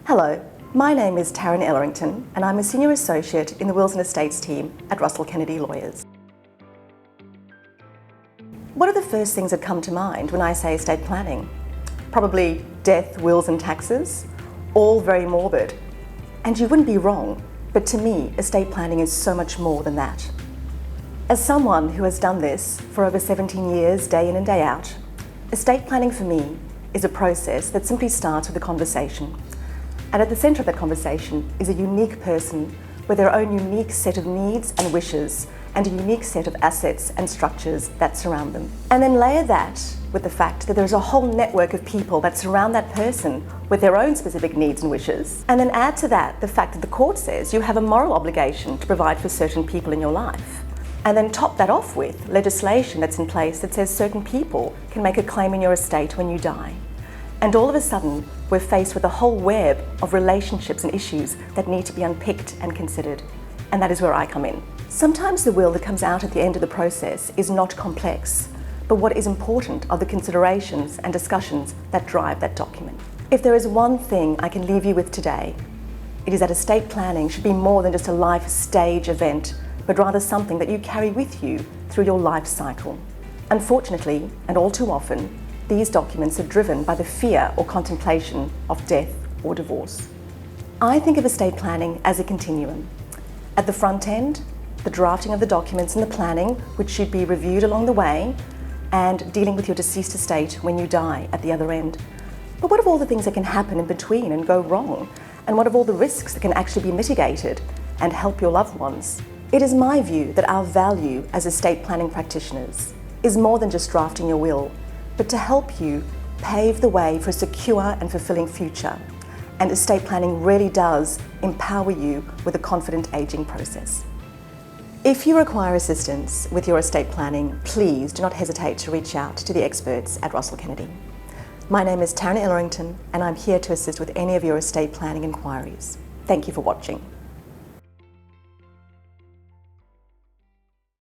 Hello, my name is Taryn Ellerington and I'm a Senior Associate in the Wills and Estates team at Russell Kennedy Lawyers. What are the first things that come to mind when I say estate planning? Probably death, wills and taxes, all very morbid. And you wouldn't be wrong, but to me, estate planning is so much more than that. As someone who has done this for over 17 years, day in and day out, estate planning for me is a process that simply starts with a conversation. And at the centre of that conversation is a unique person with their own unique set of needs and wishes and a unique set of assets and structures that surround them. And then layer that with the fact that there's a whole network of people that surround that person with their own specific needs and wishes. And then add to that the fact that the court says you have a moral obligation to provide for certain people in your life. And then top that off with legislation that's in place that says certain people can make a claim in your estate when you die. And all of a sudden, we're faced with a whole web of relationships and issues that need to be unpicked and considered. And that is where I come in. Sometimes the will that comes out at the end of the process is not complex, but what is important are the considerations and discussions that drive that document. If there is one thing I can leave you with today, it is that estate planning should be more than just a life stage event, but rather something that you carry with you through your life cycle. Unfortunately, and all too often, these documents are driven by the fear or contemplation of death or divorce. I think of estate planning as a continuum. At the front end, the drafting of the documents and the planning, which should be reviewed along the way, and dealing with your deceased estate when you die at the other end. But what of all the things that can happen in between and go wrong? And what of all the risks that can actually be mitigated and help your loved ones? It is my view that our value as estate planning practitioners is more than just drafting your will, but to help you pave the way for a secure and fulfilling future. And estate planning really does empower you with a confident aging process. If you require assistance with your estate planning, please do not hesitate to reach out to the experts at Russell Kennedy. My name is Taryn Ellerington and I'm here to assist with any of your estate planning inquiries. Thank you for watching.